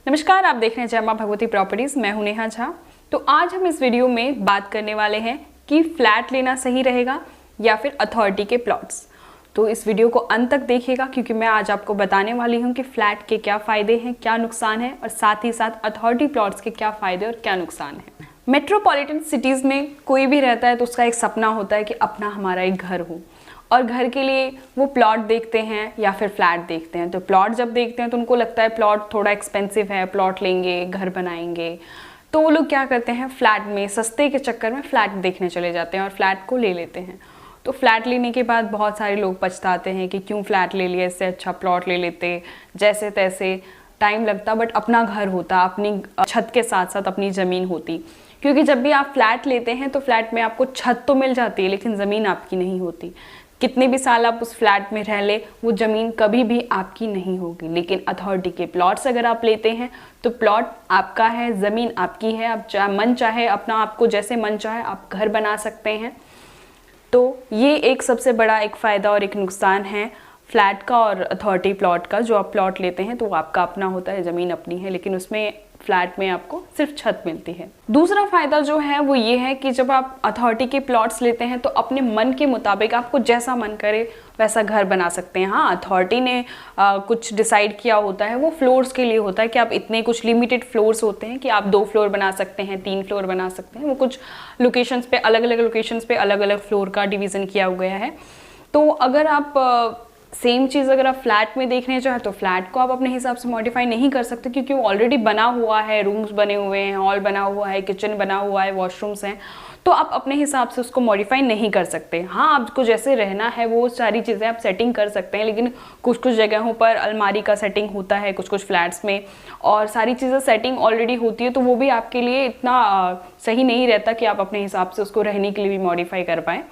नमस्कार, आप देख रहे हैं जय मां भगवती प्रॉपर्टीज। मैं हूं नेहा झा। तो आज हम इस वीडियो में बात करने वाले हैं कि फ्लैट लेना सही रहेगा या फिर अथॉरिटी के प्लॉट्स। तो इस वीडियो को अंत तक देखिएगा क्योंकि मैं आज आपको बताने वाली हूं कि फ्लैट के क्या फ़ायदे हैं, क्या नुकसान है और साथ ही साथ अथॉरिटी प्लॉट्स के क्या फ़ायदे और क्या नुकसान है। मेट्रोपॉलिटन सिटीज़ में कोई भी रहता है तो उसका एक सपना होता है कि अपना हमारा एक घर हो, और घर के लिए वो प्लॉट देखते हैं या फिर फ्लैट देखते हैं। तो प्लॉट जब देखते हैं तो उनको लगता है प्लॉट थोड़ा एक्सपेंसिव है, प्लॉट लेंगे, घर बनाएंगे, तो वो लोग क्या करते हैं, फ्लैट में सस्ते के चक्कर में फ्लैट देखने चले जाते हैं और फ्लैट को ले लेते हैं। तो फ्लैट लेने के बाद बहुत सारे लोग पछताते हैं कि क्यों फ्लैट ले लिया, इससे अच्छा प्लॉट ले लेते, जैसे तैसे टाइम लगता बट अपना घर होता, अपनी छत के साथ साथ अपनी ज़मीन होती। क्योंकि जब भी आप फ्लैट लेते हैं तो फ्लैट में आपको छत तो मिल जाती है लेकिन ज़मीन आपकी नहीं होती। कितने भी साल आप उस फ्लैट में रह ले, वो ज़मीन कभी भी आपकी नहीं होगी। लेकिन अथॉरिटी के प्लॉट्स अगर आप लेते हैं तो प्लॉट आपका है, ज़मीन आपकी है, आप मन चाहे अपना, आपको जैसे मन चाहे आप घर बना सकते हैं। तो ये एक सबसे बड़ा एक फ़ायदा और एक नुकसान है फ्लैट का और अथॉरिटी प्लॉट का। जो आप प्लॉट लेते हैं तो वो आपका अपना होता है, ज़मीन अपनी है, लेकिन उसमें फ्लैट में आपको सिर्फ छत मिलती है। दूसरा फ़ायदा जो है वो ये है कि जब आप अथॉरिटी के प्लॉट्स लेते हैं तो अपने मन के मुताबिक आपको जैसा मन करे वैसा घर बना सकते हैं। हाँ, अथॉरिटी ने कुछ डिसाइड किया होता है, वो फ्लोर्स के लिए होता है कि आप इतने कुछ लिमिटेड फ्लोर्स होते हैं कि आप 2 फ्लोर बना सकते हैं, 3 फ्लोर बना सकते हैं। वो कुछ लोकेशंस पे, अलग अलग लोकेशंस पे अलग अलग फ्लोर का डिवीज़न किया गया है। तो अगर आप सेम चीज़ अगर आप फ्लैट में देखने चाहें तो फ्लैट को आप अपने हिसाब से मॉडिफाई नहीं कर सकते क्योंकि वो ऑलरेडी बना हुआ है, रूम्स बने हुए हैं, हॉल बना हुआ है, किचन बना हुआ है, वॉशरूम्स हैं, तो आप अपने हिसाब से उसको मॉडिफाई नहीं कर सकते। हाँ, आपको जैसे रहना है वो सारी चीज़ें आप सेटिंग कर सकते हैं, लेकिन कुछ कुछ जगहों पर अलमारी का सेटिंग होता है, कुछ कुछ फ्लैट्स में, और सारी चीज़ें सेटिंग ऑलरेडी होती है, तो वो भी आपके लिए इतना सही नहीं रहता कि आप अपने हिसाब से उसको रहने के लिए भी मॉडिफाई कर पाएँ।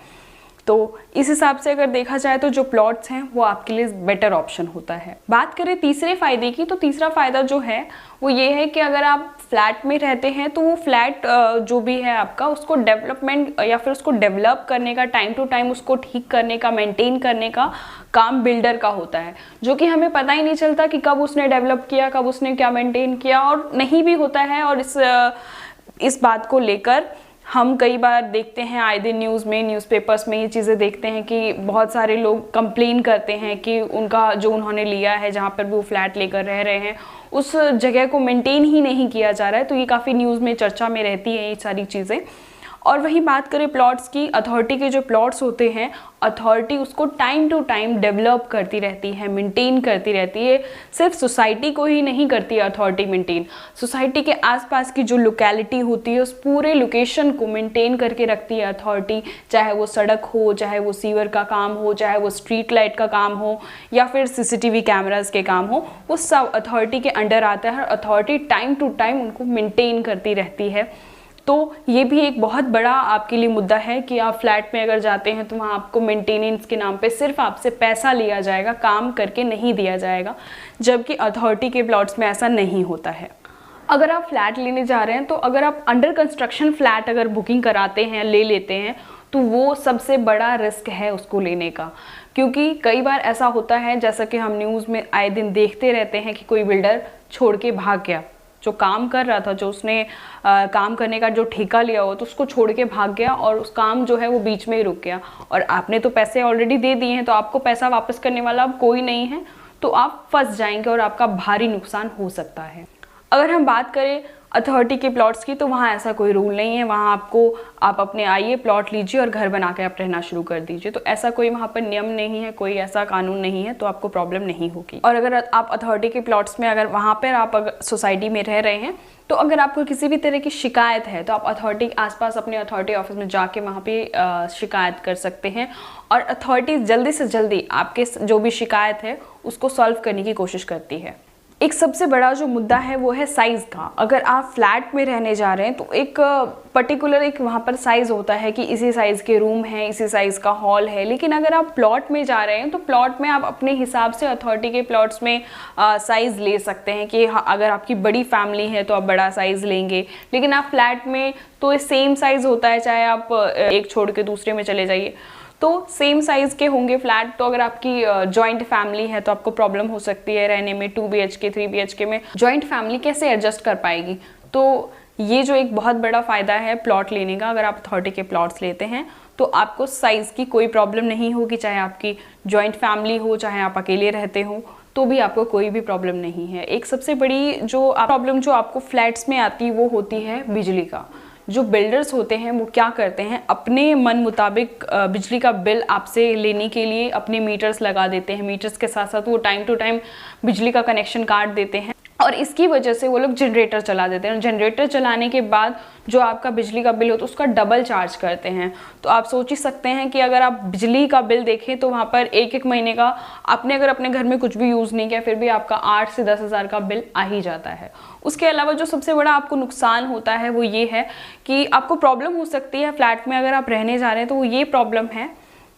तो इस हिसाब से अगर देखा जाए तो जो प्लॉट्स हैं वो आपके लिए बेटर ऑप्शन होता है। बात करें तीसरे फ़ायदे की, तो तीसरा फ़ायदा जो है वो ये है कि अगर आप फ्लैट में रहते हैं तो वो फ्लैट जो भी है आपका, उसको डेवलपमेंट या फिर उसको डेवलप करने का, टाइम टू टाइम उसको ठीक करने का, मेंटेन करने का काम बिल्डर का होता है, जो कि हमें पता ही नहीं चलता कि कब उसने डेवलप किया, कब उसने क्या मेंटेन किया, और नहीं भी होता है। और इस बात को लेकर हम कई बार देखते हैं, आए दिन न्यूज़ में, न्यूज़पेपर्स में ये चीज़ें देखते हैं कि बहुत सारे लोग कंप्लेन करते हैं कि उनका जो उन्होंने लिया है, जहाँ पर भी वो फ्लैट लेकर रह रहे हैं, उस जगह को मेंटेन ही नहीं किया जा रहा है। तो ये काफ़ी न्यूज़ में चर्चा में रहती है ये सारी चीज़ें। और वही बात करें प्लॉट्स की, अथॉरिटी के जो प्लॉट्स होते हैं, अथॉरिटी उसको टाइम टू टाइम डेवलप करती रहती है, मेंटेन करती रहती है। सिर्फ सोसाइटी को ही नहीं करती है अथॉरिटी मेंटेन, सोसाइटी के आसपास की जो लोकेलिटी होती है उस पूरे लोकेशन को मेंटेन करके रखती है अथॉरिटी। चाहे वो सड़क हो, चाहे वो सीवर का काम हो, चाहे वो स्ट्रीट लाइट का काम हो, या फिर CCTV कैमरास के काम हो, वो सब अथॉरिटी के अंडर आता है और अथॉरिटी टाइम टू टाइम उनको मेंटेन करती रहती है। तो ये भी एक बहुत बड़ा आपके लिए मुद्दा है कि आप फ्लैट में अगर जाते हैं तो वहाँ आपको मेंटेनेंस के नाम पे सिर्फ आपसे पैसा लिया जाएगा, काम करके नहीं दिया जाएगा, जबकि अथॉरिटी के प्लॉट्स में ऐसा नहीं होता है। अगर आप फ्लैट लेने जा रहे हैं तो अगर आप अंडर कंस्ट्रक्शन फ्लैट अगर बुकिंग कराते हैं, ले लेते हैं, तो वो सबसे बड़ा रिस्क है उसको लेने का। क्योंकि कई बार ऐसा होता है, जैसा कि हम न्यूज़ में आए दिन देखते रहते हैं कि कोई बिल्डर छोड़ के भाग गया, जो काम कर रहा था, जो उसने काम करने का जो ठेका लिया हो, तो उसको छोड़ के भाग गया और उस काम जो है वो बीच में ही रुक गया। और आपने तो पैसे ऑलरेडी दे दिए हैं, तो आपको पैसा वापस करने वाला अब कोई नहीं है, तो आप फंस जाएंगे और आपका भारी नुकसान हो सकता है। अगर हम बात करें अथॉरिटी के प्लॉट्स की, तो वहाँ ऐसा कोई रूल नहीं है। वहाँ आप अपने आइए, प्लॉट लीजिए और घर बना के आप रहना शुरू कर दीजिए। तो ऐसा कोई वहाँ पर नियम नहीं है, कोई ऐसा कानून नहीं है, तो आपको प्रॉब्लम नहीं होगी। और अगर आप अथॉरिटी के प्लॉट्स में, अगर वहाँ पर आप अगर सोसाइटी में रह रहे हैं, तो अगर आपको किसी भी तरह की शिकायत है तो आप अथॉरिटी के आसपास अपने अथॉरिटी ऑफिस में जाके वहाँ पे शिकायत कर सकते हैं, और अथॉरिटी जल्दी से जल्दी आपके जो भी शिकायत है उसको सॉल्व करने की कोशिश करती है। एक सबसे बड़ा जो मुद्दा है वो है साइज़ का। अगर आप फ्लैट में रहने जा रहे हैं तो एक पर्टिकुलर एक वहाँ पर साइज़ होता है कि इसी साइज़ के रूम हैं, इसी साइज़ का हॉल है। लेकिन अगर आप प्लॉट में जा रहे हैं तो प्लॉट में आप अपने हिसाब से अथॉरिटी के प्लॉट्स में साइज़ ले सकते हैं कि अगर आपकी बड़ी फैमिली है तो आप बड़ा साइज़ लेंगे। लेकिन आप फ्लैट में तो सेम साइज़ होता है, चाहे आप एक छोड़ के दूसरे में चले जाइए। तो सेम साइज़ के होंगे फ्लैट। तो अगर आपकी जॉइंट फैमिली है तो आपको प्रॉब्लम हो सकती है रहने में। 2 BHK 3 BHK में जॉइंट फैमिली कैसे एडजस्ट कर पाएगी? तो ये जो एक बहुत बड़ा फ़ायदा है प्लॉट लेने का, अगर आप अथॉरिटी के प्लॉट्स लेते हैं तो आपको साइज़ की कोई प्रॉब्लम नहीं होगी। चाहे आपकी जॉइंट फैमिली हो, चाहे आप अकेले रहते हो, तो भी आपको कोई भी प्रॉब्लम नहीं है। एक सबसे बड़ी जो प्रॉब्लम जो आपको फ्लैट्स में आती है वो होती है बिजली का। जो बिल्डर्स होते हैं वो क्या करते हैं, अपने मन मुताबिक बिजली का बिल आपसे लेने के लिए अपने मीटर्स लगा देते हैं। मीटर्स के साथ साथ वो टाइम टू टाइम बिजली का कनेक्शन काट देते हैं और इसकी वजह से वो लोग जनरेटर चला देते हैं। जनरेटर चलाने के बाद जो आपका बिजली का बिल होता है उसका डबल चार्ज करते हैं। तो आप सोच ही सकते हैं कि अगर आप बिजली का बिल देखें तो वहाँ पर एक महीने का आपने अगर अपने घर में कुछ भी यूज़ नहीं किया फिर भी आपका 8 से 10 हज़ार का बिल आ ही जाता है। उसके अलावा जो सबसे बड़ा आपको नुकसान होता है वो ये है कि आपको प्रॉब्लम हो सकती है फ्लैट में अगर आप रहने जा रहे हैं। तो वो ये प्रॉब्लम है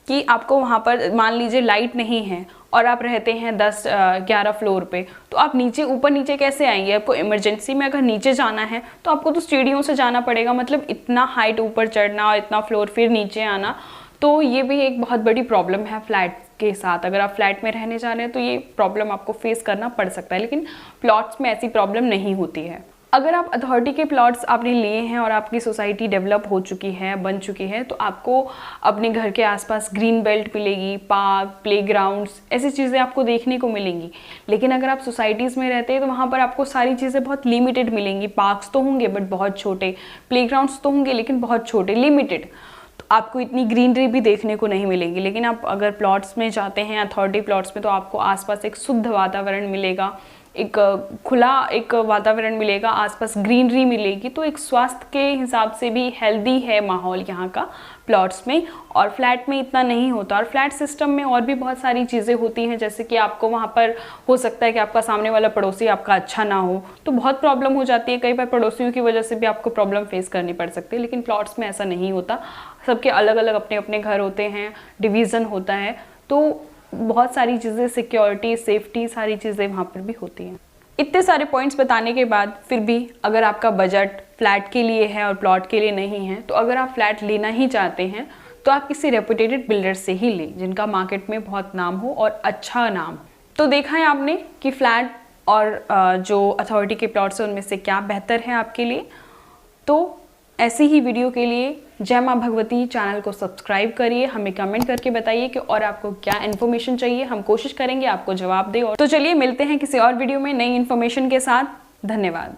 कि आपको वहाँ पर मान लीजिए लाइट नहीं है और आप रहते हैं 10-11 फ्लोर पे, तो आप ऊपर नीचे कैसे आएंगे? आपको इमरजेंसी में अगर नीचे जाना है तो आपको तो सीढ़ियों से जाना पड़ेगा, मतलब इतना हाइट ऊपर चढ़ना और इतना फ्लोर फिर नीचे आना। तो ये भी एक बहुत बड़ी प्रॉब्लम है फ्लैट के साथ। अगर आप फ्लैट में रहने जा रहे हैं तो ये प्रॉब्लम आपको फेस करना पड़ सकता है, लेकिन प्लॉट्स में ऐसी प्रॉब्लम नहीं होती है। अगर आप अथॉरिटी के प्लॉट्स आपने लिए हैं और आपकी सोसाइटी डेवलप हो चुकी है, बन चुकी है, तो आपको अपने घर के आसपास ग्रीन बेल्ट मिलेगी, पार्क, प्लेग्राउंड्स, ऐसी चीज़ें आपको देखने को मिलेंगी। लेकिन अगर आप सोसाइटीज़ में रहते हैं तो वहाँ पर आपको सारी चीज़ें बहुत लिमिटेड मिलेंगी। पार्क्स तो होंगे बट बहुत छोटे, प्लेग्राउंड्स तो होंगे लेकिन बहुत छोटे, लिमिटेड। तो आपको इतनी ग्रीनरी भी देखने को नहीं मिलेगी। लेकिन आप अगर प्लॉट्स में जाते हैं, अथॉरिटी प्लॉट्स में, तो आपको आसपास एक शुद्ध वातावरण मिलेगा, एक खुला एक वातावरण मिलेगा, आसपास ग्रीनरी मिलेगी। तो एक स्वास्थ्य के हिसाब से भी हेल्दी है माहौल यहाँ का प्लॉट्स में, और फ्लैट में इतना नहीं होता। और फ्लैट सिस्टम में और भी बहुत सारी चीज़ें होती हैं, जैसे कि आपको वहाँ पर हो सकता है कि आपका सामने वाला पड़ोसी आपका अच्छा ना हो, तो बहुत प्रॉब्लम हो जाती है। कई बार पड़ोसियों की वजह से भी आपको प्रॉब्लम फेस करनी पड़ सकती है। लेकिन प्लॉट्स में ऐसा नहीं होता, सबके अलग अलग अपने अपने घर होते हैं, डिवीज़न होता है, तो बहुत सारी चीज़ें, सिक्योरिटी, सेफ्टी, सारी चीज़ें वहाँ पर भी होती हैं। इतने सारे पॉइंट्स बताने के बाद फिर भी अगर आपका बजट फ्लैट के लिए है और प्लॉट के लिए नहीं है, तो अगर आप फ्लैट लेना ही चाहते हैं तो आप किसी रेपुटेटेड बिल्डर से ही लें, जिनका मार्केट में बहुत नाम हो और अच्छा नाम। तो देखा है आपने कि फ्लैट और जो अथॉरिटी के प्लॉट्स हैं उनमें से क्या बेहतर है आपके लिए। तो ऐसी ही वीडियो के लिए जय माँ भगवती चैनल को सब्सक्राइब करिए, हमें कमेंट करके बताइए कि और आपको क्या इन्फॉर्मेशन चाहिए, हम कोशिश करेंगे आपको जवाब दें। और तो चलिए मिलते हैं किसी और वीडियो में नई इन्फॉर्मेशन के साथ। धन्यवाद।